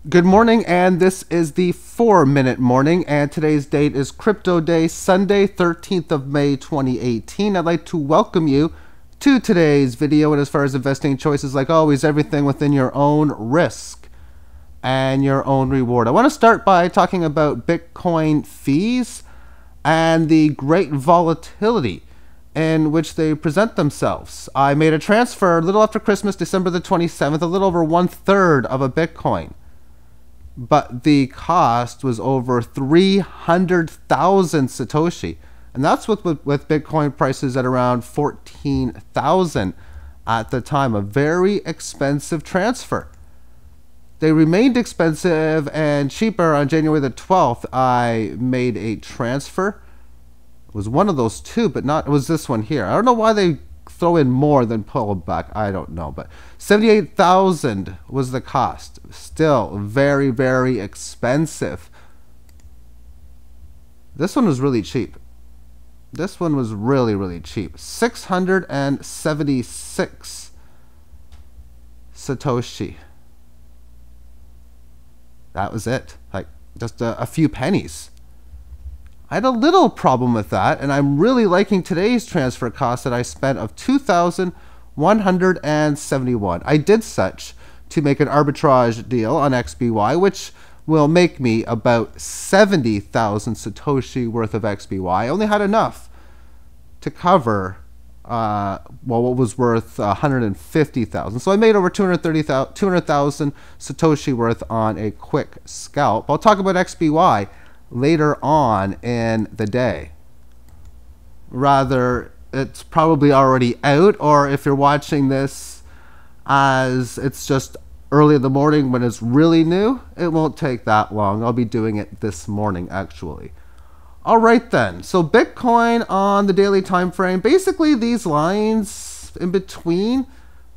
Good morning, and this is the 4-Minute Morning, and today's date is Crypto Day, Sunday, 13th of May, 2018. I'd like to welcome you to today's video, and as far as investing choices, like always, everything within your own risk and your own reward. I want to start by talking about Bitcoin fees and the great volatility in which they present themselves. I made a transfer a little after Christmas, December the 27th, a little over 1/3 of a Bitcoin. But the cost was over 300,000 Satoshi. And that's with Bitcoin prices at around 14,000 at the time. A very expensive transfer. They remained expensive and cheaper on January the 12th. I made a transfer. It was one of those two, but not, it was this one here. I don't know why they throw in more than pull back. I don't know, but 78,000 was the cost. Still very, very expensive. This one was really cheap. This one was really, really cheap. 676 Satoshi. That was it. Like just a few pennies. I had a little problem with that, and I'm really liking today's transfer cost that I spent of 2,171. I did such to make an arbitrage deal on XBY, which will make me about 70,000 Satoshi worth of XBY. I only had enough to cover what was worth 150,000. So I made over 200,000 Satoshi worth on a quick scalp. I'll talk about XBY later on in the day. Rather, it's probably already out, or if you're watching this as it's just early in the morning when it's really new, it won't take that long. I'll be doing it this morning, actually. All right then, so Bitcoin on the daily time frame, basically these lines in between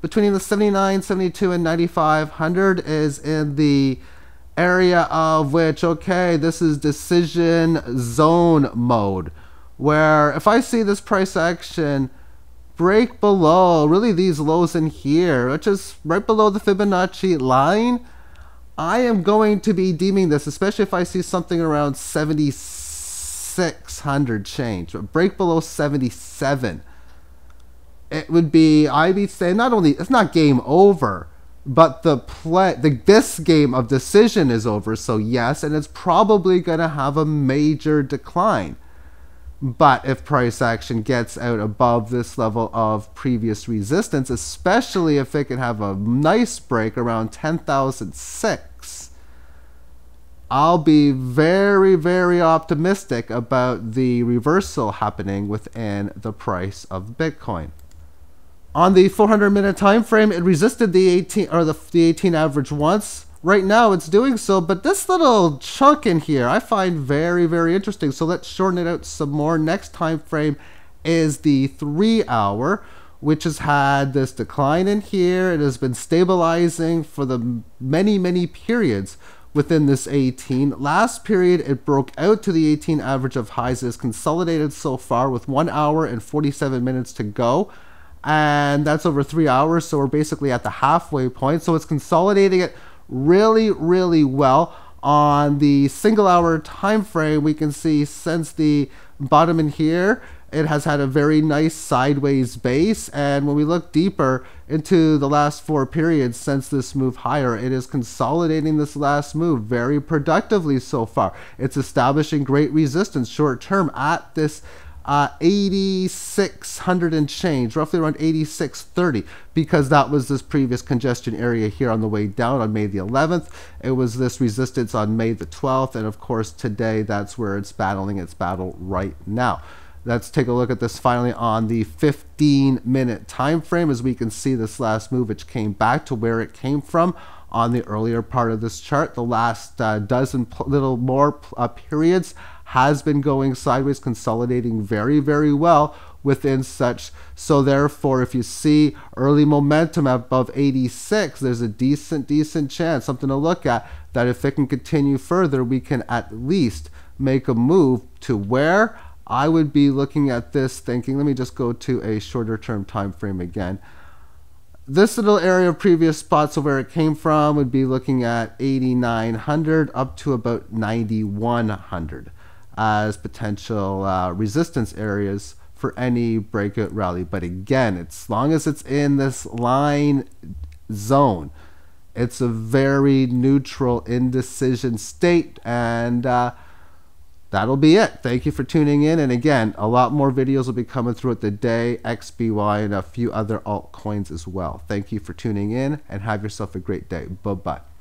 the 79, 72, and 9,500 is in the area of which, okay, this is decision zone mode, where if I see this price action break below really these lows in here, which is right below the Fibonacci line, I am going to be deeming this, especially if I see something around 7,600 change, but break below 77, it would be, I'd be saying, not only it's not game over, but this game of decision is over, so yes, and it's probably going to have a major decline. But if price action gets out above this level of previous resistance, especially if it can have a nice break around 10,006, I'll be very, very optimistic about the reversal happening within the price of Bitcoin. On the 400-minute time frame, it resisted the 18 average once. Right now, it's doing so, but this little chunk in here, I find very, very interesting. So let's shorten it out some more. Next time frame is the 3-hour, which has had this decline in here. It has been stabilizing for the many, many periods within this 18. Last period, it broke out to the 18 average of highs. It is consolidated so far with 1 hour and 47 minutes to go. And that's over 3 hours, so we're basically at the halfway point. So it's consolidating it really, really well. On the single-hour time frame, we can see since the bottom in here, it has had a very nice sideways base. And when we look deeper into the last 4 periods since this move higher, it is consolidating this last move very productively so far. It's establishing great resistance short term at this 8,600 and change, roughly around 8,630, because that was this previous congestion area here on the way down on May the 11th. It was this resistance on May the 12th, and of course today that's where it's battling its battle right now. Let's take a look at this finally on the 15-minute time frame, as we can see this last move, which came back to where it came from on the earlier part of this chart. The last dozen little more periods has been going sideways, consolidating very, very well within such. So therefore, if you see early momentum above 86, there's a decent chance, something to look at, that if it can continue further, we can at least make a move to where I would be looking at this thinking, let me just go to a shorter term time frame again. this little area of previous spots of where it came from would be looking at 8,900 up to about 9,100 as potential resistance areas for any breakout rally. But again, as long as it's in this line zone, it's a very neutral indecision state, and that'll be it. Thank you for tuning in. And again, a lot more videos will be coming throughout the day, XBY and a few other altcoins as well. Thank you for tuning in, and have yourself a great day. Bye-bye.